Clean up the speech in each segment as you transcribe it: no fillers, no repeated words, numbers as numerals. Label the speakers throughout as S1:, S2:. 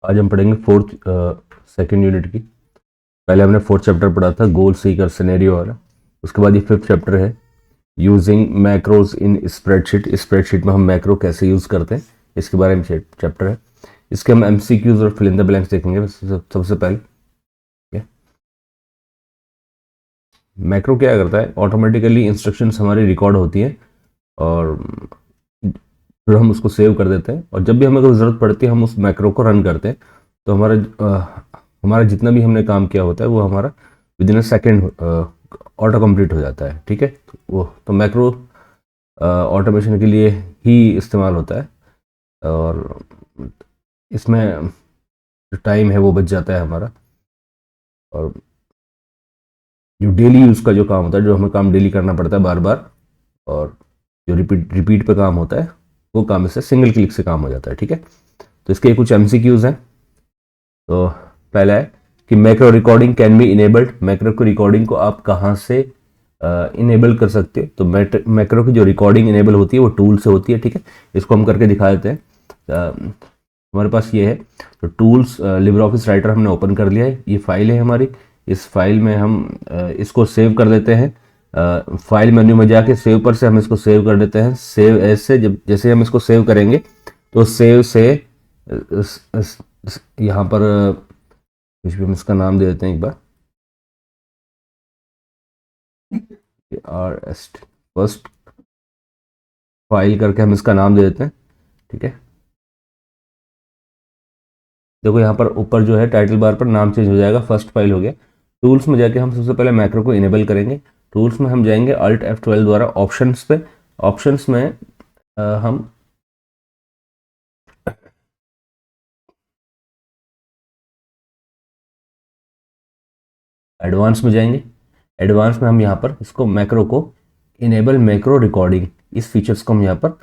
S1: आज हम पढ़ेंगे फोर्थ सेकेंड यूनिट की। पहले हमने फोर्थ चैप्टर पढ़ा था गोल सीकर सिनेरियो वाला। उसके बाद ये फिफ्थ चैप्टर है यूजिंग मैक्रोज इन स्प्रेडशीट। स्प्रेडशीट में हम मैक्रो कैसे यूज करते हैं इसके बारे में चैप्टर है। इसके हम एमसीक्यूज और फिल इन द ब्लैंक्स देखेंगे। सबसे पहले मैक्रो क्या करता है, ऑटोमेटिकली इंस्ट्रक्शंस हमारी रिकॉर्ड होती हैं और फिर हम उसको सेव कर देते हैं, और जब भी हमें कोई ज़रूरत पड़ती है हम उस मैक्रो को रन करते हैं। तो हमारा जितना भी हमने काम किया होता है वो हमारा with in a second auto complete हो जाता है। ठीक है, तो मैक्रो ऑटोमेशन के लिए ही इस्तेमाल होता है, और इसमें जो टाइम है वो बच जाता है हमारा, और जो डेली यूज़ का जो काम होता है, जो हमें काम डेली करना पड़ता है बार बार, और जो रिपीट पे काम होता है वो काम इससे सिंगल क्लिक से काम हो जाता है। ठीक है, तो इसके कुछ एमसीक्यूज हैं। तो पहला है कि macro recording can be enabled. Macro की रिकॉर्डिंग को आप कहाँ से इनेबल कर सकते हो? तो मैक्रो की जो रिकॉर्डिंग इनेबल होती है वो टूल से होती है। ठीक है, इसको हम करके दिखा देते हैं। हमारे पास ये है, तो टूल्स लिब्रे ऑफिस राइटर हमने ओपन कर लिया है। ये फाइल है हमारी, इस फाइल में हम इसको सेव कर देते हैं। फाइल मेन्यू में जाके सेव पर से हम इसको सेव कर देते हैं। सेव एज से जब जैसे हम इसको सेव करेंगे तो सेव से यहाँ पर कुछ भी हम इसका नाम दे देते हैं एक बार, फर्स्ट फाइल करके हम इसका नाम दे देते हैं। ठीक है, देखो यहाँ पर ऊपर जो है टाइटल बार पर नाम चेंज हो जाएगा, फर्स्ट फाइल हो गया। टूल्स में जाके हम सबसे पहले मैक्रो को इनेबल करेंगे। टूल्स में हम जाएंगे अल्ट F12 द्वारा ऑप्शंस पे। ऑप्शंस में हम एडवांस में जाएंगे। एडवांस में हम यहाँ पर इसको मैक्रो को इनेबल मैक्रो रिकॉर्डिंग, इस फीचर्स को हम यहाँ पर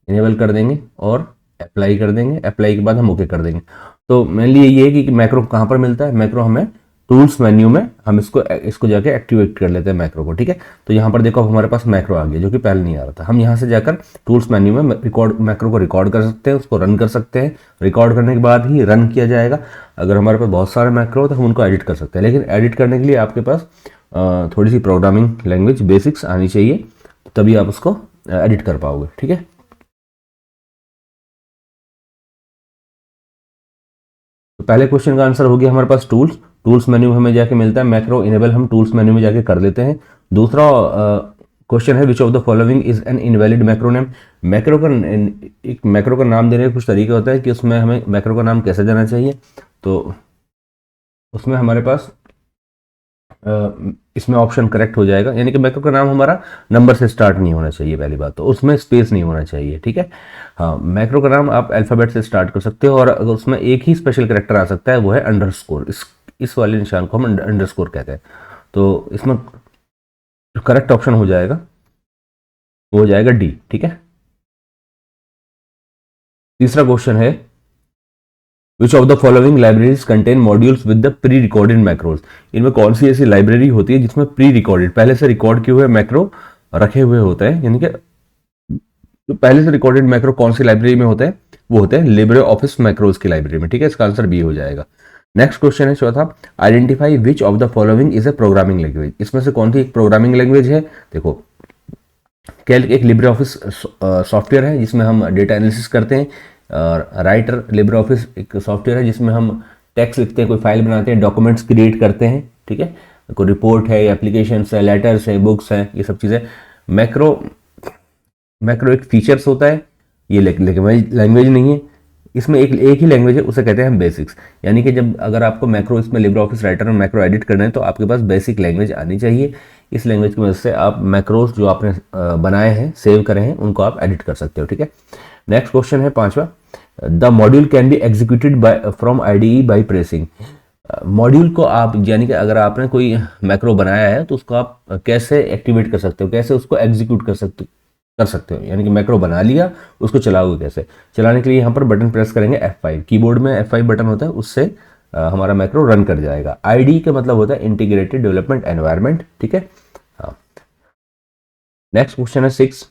S1: इनेबल कर देंगे और अप्लाई कर देंगे। अप्लाई के बाद हम ओके कर देंगे। तो मेनली ये है कि मैक्रो कहाँ पर मिलता है। मैक्रो हमें टूल्स मेन्यू में हम इसको जाके एक्टिवेट कर लेते हैं मैक्रो को। ठीक है, तो यहाँ पर देखो हमारे पास मैक्रो आ गया जो कि पहले नहीं आ रहा था। हम यहाँ से जाकर टूल्स मेन्यू में मैक्रो को रिकॉर्ड कर सकते हैं, उसको रन कर सकते हैं। रिकॉर्ड करने के बाद ही रन किया जाएगा। अगर हमारे पास बहुत सारे मैक्रो हो तो हम उनको एडिट कर सकते हैं, लेकिन एडिट करने के लिए आपके पास थोड़ी सी प्रोग्रामिंग लैंग्वेज बेसिक्स आनी चाहिए, तभी आप उसको एडिट कर पाओगे। ठीक है, तो पहले क्वेश्चन का आंसर हो गया हमारे पास टूल्स मेन्यू में हमें जाके मिलता है मैक्रो इनेबल, हम टूल्स मेन्यू में जाके कर लेते हैं। दूसरा क्वेश्चन है which of the following is an invalid macro name. एक मैक्रो का नाम देने का कुछ तरीका होता है कि उसमें हमें मैक्रो का नाम कैसे देना चाहिए। तो उसमें हमारे पास इसमें ऑप्शन करेक्ट हो जाएगा, यानी कि मैक्रो का नाम हमारा नंबर से स्टार्ट नहीं होना चाहिए, पहली बात तो उसमें स्पेस नहीं होना चाहिए। ठीक है, हाँ, मैक्रो का नाम आप अल्फ़ाबेट से स्टार्ट कर सकते हो, और अगर उसमें एक ही स्पेशल करेक्टर आ सकता है वो है अंडरस्कोर। इस वाले निशान को हम अंडरस्कोर कहते हैं। तो इसमें जो करेक्ट ऑप्शन हो जाएगा वो हो जाएगा डी। ठीक है, तीसरा क्वेश्चन है which of the following libraries contain modules with the pre recorded macros. इनमें कौन सी ऐसी लाइब्रेरी होती है जिसमें प्री रिकॉर्डेड, पहले से रिकॉर्ड किए हुए मैक्रो रखे हुए होते हैं, यानी कि जो पहले से रिकॉर्डेड मैक्रो कौन सी लाइब्रेरी में होते हैं, वो होते हैं लिब्रे ऑफिस मैक्रोज की लाइब्रेरी में। ठीक है, इसका आंसर बी हो जाएगा। नेक्स्ट क्वेश्चन है चौथा, identify which of the following is a programming language. इसमें से कौन सी एक प्रोग्रामिंग लैंग्वेज है? देखो, कैल्क एक लिब्रे ऑफिस सॉफ्टवेयर है जिसमें हम डेटा एनालिसिस करते हैं, और राइटर लिब्रे ऑफिस एक सॉफ्टवेयर है जिसमें हम टेक्स्ट लिखते हैं, कोई फाइल बनाते हैं, डॉक्यूमेंट्स क्रिएट करते हैं। ठीक है, कोई रिपोर्ट है, एप्लीकेशन है, लेटर्स है, बुक्स हैं, ये सब चीज़ें। मैक्रो एक फीचर्स होता है, ये लैंग्वेज नहीं है। इसमें एक ही लैंग्वेज है, उसे कहते हैं हम बेसिक्स। यानी कि जब अगर आपको मैक्रो इसमें लिब्रे ऑफिस राइटर में मैक्रो एडिट करना है तो आपके पास बेसिक लैंग्वेज आनी चाहिए। इस लैंग्वेज की वजह से आप मैक्रोज जो आपने बनाए हैं, सेव करे हैं, उनको आप एडिट कर सकते हो। ठीक है, नेक्स्ट क्वेश्चन है पांचवा, the module can be executed by from IDE by pressing. Module को आप, यानी कि अगर आपने कोई मैक्रो बनाया है तो उसको आप कैसे एक्टिवेट कर सकते हो, कैसे उसको एग्जीक्यूट कर सकते हो, यानी कि मैक्रो बना लिया, उसको चलाओगे कैसे? चलाने के लिए यहाँ पर बटन प्रेस करेंगे F5, कीबोर्ड में F5 बटन होता है, उससे हमारा मैक्रो रन कर जाएगा। आईडी का मतलब होता है इंटीग्रेटेड डेवलपमेंट एनवायरनमेंट। ठीक है, हाँ। नेक्स्ट क्वेश्चन है 6,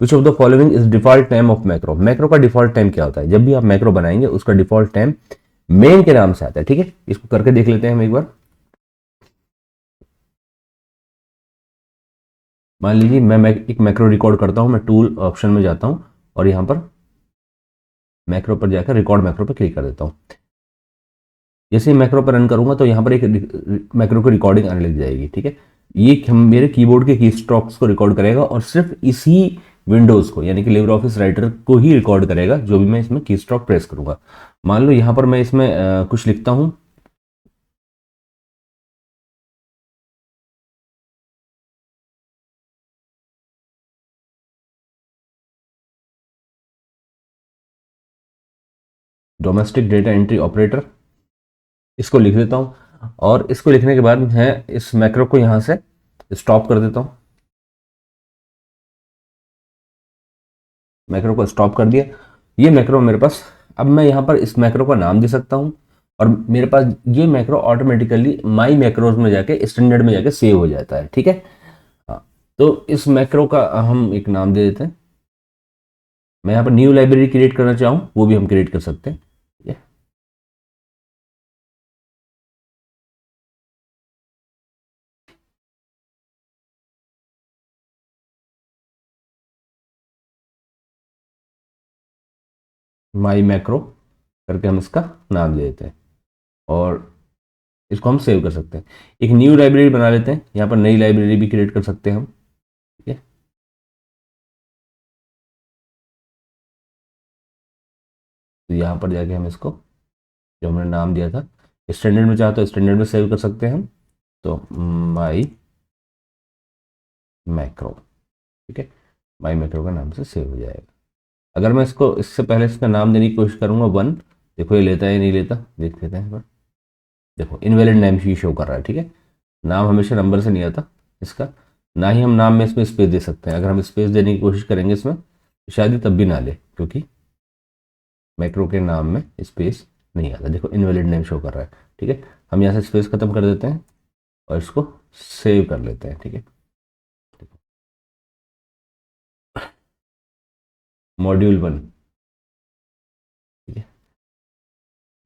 S1: which of the following is default name of macro. Macro का डिफॉल्ट टाइम क्या होता है? जब भी आप मैक्रो बनाएंगे उसका डिफॉल्ट टाइम मेन के नाम से आता है। ठीक है, इसको करके देख लेते हैं हम एक बार। मान लीजिए मैं एक मैक्रो रिकॉर्ड करता हूं, मैं टूल ऑप्शन में जाता हूं और यहां पर मैक्रो पर जाकर रिकॉर्ड मैक्रो पर क्लिक कर देता हूं। जैसे ही मैक्रो पर रन करूंगा तो यहाँ पर एक मैक्रो की रिकॉर्डिंग आने लग जाएगी। ठीक है, ये मेरे कीबोर्ड के की स्ट्रोक्स को रिकॉर्ड करेगा और सिर्फ इसी विंडोज को यानी कि लिब्रे ऑफिस राइटर को ही रिकॉर्ड करेगा जो भी मैं इसमें की स्ट्रोक प्रेस करूंगा। मान लो यहाँ पर मैं इसमें कुछ लिखता हूँ, डोमेस्टिक डेटा एंट्री ऑपरेटर, इसको लिख देता हूँ और इसको लिखने के बाद मैं इस मैक्रो को यहाँ से स्टॉप कर देता हूँ। मैक्रो को स्टॉप कर दिया, ये मैक्रो मेरे पास, अब मैं यहाँ पर इस मैक्रो का नाम दे सकता हूँ और मेरे पास ये मैक्रो ऑटोमेटिकली माई मैक्रोज में जाके स्टैंडर्ड में जाके सेव हो जाता है। ठीक है, हाँ, तो इस मैक्रो का हम एक नाम दे देते हैं। मैं यहाँ पर न्यू लाइब्रेरी क्रिएट करना चाहूँ वो भी हम क्रिएट कर सकते हैं। ठीक है, माई मैक्रो करके हम इसका नाम दे देते हैं और इसको हम सेव कर सकते हैं। एक न्यू लाइब्रेरी बना लेते हैं, यहाँ पर नई लाइब्रेरी भी क्रिएट कर सकते हैं हम। ठीक है, तो यहाँ पर जाके हम इसको जो हमने नाम दिया था स्टैंडर्ड में चाहे तो स्टैंडर्ड में सेव कर सकते हैं हम। तो माई मैक्रो, ठीक है, माई मैक्रो का नाम से सेव हो जाएगा। अगर मैं इसको इससे पहले इसका नाम देने की कोशिश करूंगा वन, देखो ये लेता है या नहीं लेता, देख लेते हैं। पर देखो इनवैलिड नेम ही शो कर रहा है। ठीक है, नाम हमेशा नंबर से नहीं आता इसका, ना ही हम नाम में इसमें स्पेस दे सकते हैं। अगर हम स्पेस देने की कोशिश करेंगे इसमें तो शायद ही तब भी ना ले, क्योंकि मैक्रो के नाम में स्पेस नहीं आता। देखो इनवैलिड नेम शो कर रहा है। ठीक है, हम यहाँ से स्पेस खत्म कर देते हैं और इसको सेव कर लेते हैं। ठीक है, मॉड्यूल वन। ठीक है,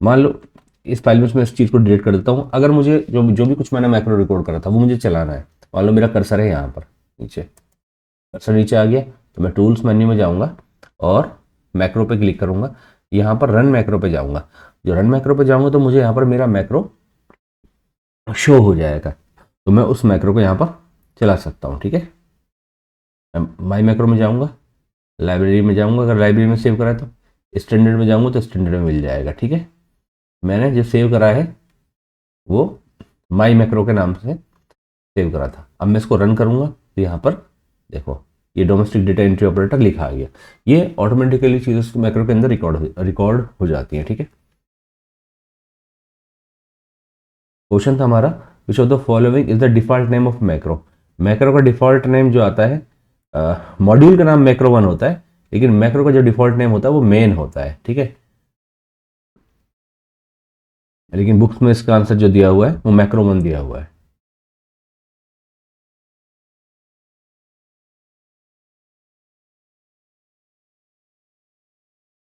S1: मान लो इस फाइल में मैं इस चीज़ को डिलीट कर देता हूँ। अगर मुझे जो जो भी कुछ मैंने मैक्रो रिकॉर्ड करा था वो मुझे चलाना है, मान लो मेरा कर्सर है यहाँ पर नीचे, कर्सर नीचे आ गया तो मैं टूल्स मेन्यू में जाऊँगा और मैक्रो पे क्लिक करूँगा। यहाँ पर रन मैक्रो पे जाऊँगा, जो रन मैक्रो पे जाऊँगा तो मुझे यहाँ पर मेरा मैक्रो शो हो जाएगा, तो मैं उस मैक्रो को यहाँ पर चला सकता हूँ। ठीक है, माई मैक्रो में जाऊँगा, लाइब्रेरी में जाऊँगा, अगर लाइब्रेरी में सेव करा है तो स्टैंडर्ड में जाऊँगा तो स्टैंडर्ड में मिल जाएगा। ठीक है, मैंने जो सेव करा है वो माई मैक्रो के नाम से सेव करा था। अब मैं इसको रन करूँगा तो यहाँ पर देखो ये डोमेस्टिक डेटा एंट्री ऑपरेटर लिखा आ गया। ये ऑटोमेटिकली चीज़ें मैक्रो के अंदर रिकॉर्ड हो जाती हैं। ठीक है, क्वेश्चन था हमारा, which of the following is the default name of macro. Macro का डिफॉल्ट नेम जो आता है, मॉड्यूल का नाम मैक्रो वन होता है, लेकिन मैक्रो का जो डिफॉल्ट नेम होता है वो मेन होता है। ठीक है, लेकिन बुक्स में इसका आंसर जो दिया हुआ है वो मैक्रो वन दिया हुआ है।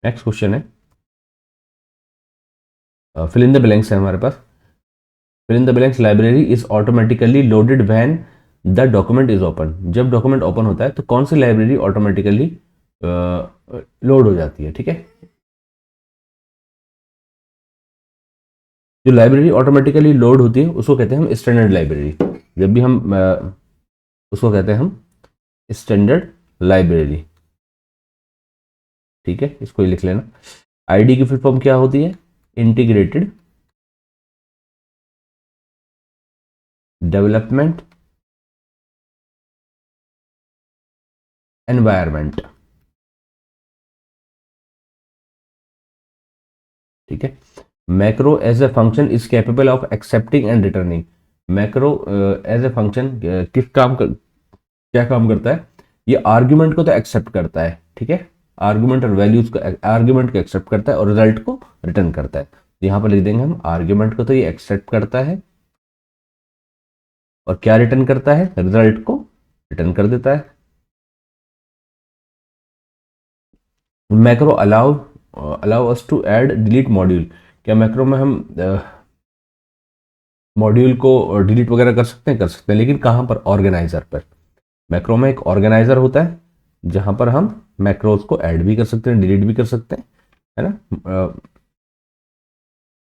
S1: नेक्स्ट क्वेश्चन है, फिल इन द ब्लैंक्स है हमारे पास। Fill in the blanks library is automatically loaded when the document is open. जब डॉक्यूमेंट ओपन होता है तो कौन सी लाइब्रेरी ऑटोमेटिकली लोड हो जाती है। ठीक है, जो लाइब्रेरी ऑटोमेटिकली लोड होती है उसको कहते हैं हम स्टैंडर्ड लाइब्रेरी। जब भी हम उसको कहते हैं हम स्टैंडर्ड लाइब्रेरी। ठीक है, इसको ही लिख लेना। आईडी की फुल फॉर्म क्या होती है, इंटीग्रेटेड डेवलपमेंट एनवायरमेंट। ठीक है, macro as a function is capable of accepting and returning. Macro as a function क्या काम करता है, ये आर्ग्यूमेंट को तो एक्सेप्ट करता है। ठीक है, आर्ग्यूमेंट और वैल्यूज को, आर्ग्यूमेंट को एक्सेप्ट करता है और रिजल्ट को रिटर्न करता है। यहाँ पर लिख देंगे हम आर्ग्यूमेंट को तो ये एक्सेप्ट करता है और क्या रिटर्न करता है, रिजल्ट को रिटर्न कर देता है। Macro allow us to add delete module, क्या मैक्रो में हम मॉड्यूल को डिलीट वगैरह कर सकते हैं, लेकिन कहाँ पर? ऑर्गेनाइजर पर। मैक्रो में एक ऑर्गेनाइजर होता है जहां पर हम मैक्रोज को ऐड भी कर सकते हैं, डिलीट भी कर सकते हैं, है ना,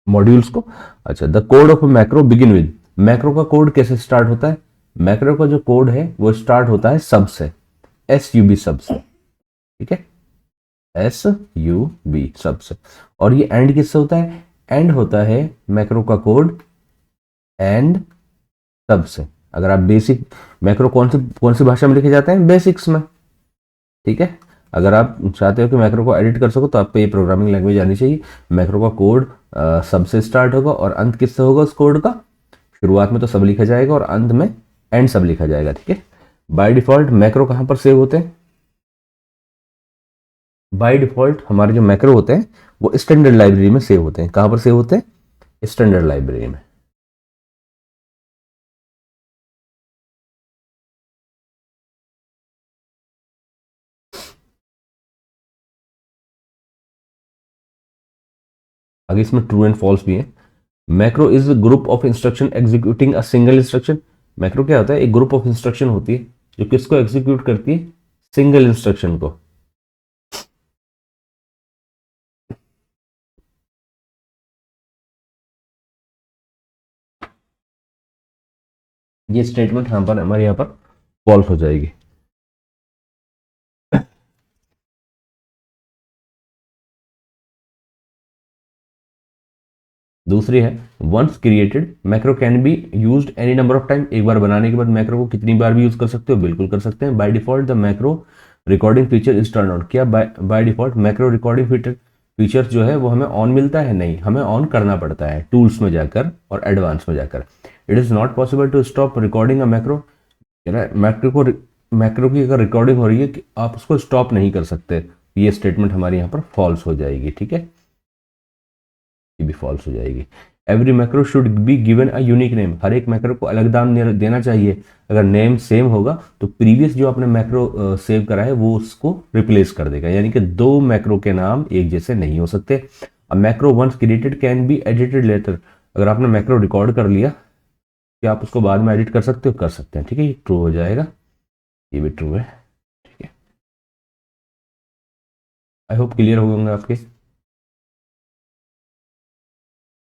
S1: मॉड्यूल्स को। अच्छा, the code of macro begin with, macro का कोड कैसे स्टार्ट होता है? मैक्रो का जो कोड है वो स्टार्ट होता है सब से, SUB सब से, ठीक है, SUB सब से। और ये एंड किससे होता है? एंड होता है मैक्रो का कोड एंड सब से। अगर आप बेसिक मैक्रो कौन सी भाषा में लिखे जाते हैं? बेसिक्स में, ठीक है। अगर आप चाहते हो कि मैक्रो को एडिट कर सको तो आपको ये प्रोग्रामिंग लैंग्वेज आनी चाहिए। मैक्रो का कोड सब से स्टार्ट होगा और अंत किससे होगा उस कोड का? शुरुआत में तो सब लिखा जाएगा और अंत में एंड सब लिखा जाएगा, ठीक है। बाय डिफॉल्ट मैक्रो कहाँ पर सेव होते हैं? बाय डिफॉल्ट हमारे जो मैक्रो होते हैं वो स्टैंडर्ड लाइब्रेरी में सेव होते हैं। कहाँ पर सेव होते हैं? स्टैंडर्ड लाइब्रेरी में। आगे इसमें ट्रू एंड फॉल्स भी है। Macro is group of instruction executing a single instruction. Macro क्या होता है? एक ग्रुप ऑफ इंस्ट्रक्शन होती है जो किसको एग्जीक्यूट करती है? सिंगल इंस्ट्रक्शन को। ये स्टेटमेंट यहाँ पर हमारे यहाँ पर फॉल्स हो जाएगी। दूसरी है once created macro can be used any number of time. एक बार बनाने के बाद मैक्रो को कितनी बार भी यूज कर सकते हो? बिल्कुल कर सकते हैं। By default the macro recording feature is turn on. क्या by default macro recording feature जो है वो हमें ऑन मिलता है? नहीं, हमें ऑन करना पड़ता है टूल्स में जाकर और एडवांस में जाकर। It is not possible to stop recording a macro. Macro की अगर रिकॉर्डिंग हो रही है कि आप उसको स्टॉप नहीं कर सकते, ये स्टेटमेंट हमारे यहाँ पर फॉल्स हो जाएगी, ठीक है, ये भी फॉल्स हो जाएगी। Every macro should be given a unique name. हर एक मैक्रो को अलग नाम देना चाहिए। अगर नेम सेम होगा तो प्रीवियस जो आपने मैक्रो सेव करा है वो उसको रिप्लेस कर देगा, यानी कि दो मैक्रो के नाम एक जैसे नहीं हो सकते। A macro once created can be edited later. अगर आपने मैक्रो रिकॉर्ड कर लिया, क्या आप उसको बाद में एडिट कर सकते हो? कर सकते हैं, ठीक है, ये ट्रू हो जाएगा, ये भी ट्रू है, ठीक है। आई होप क्लियर हो होंगे आपके।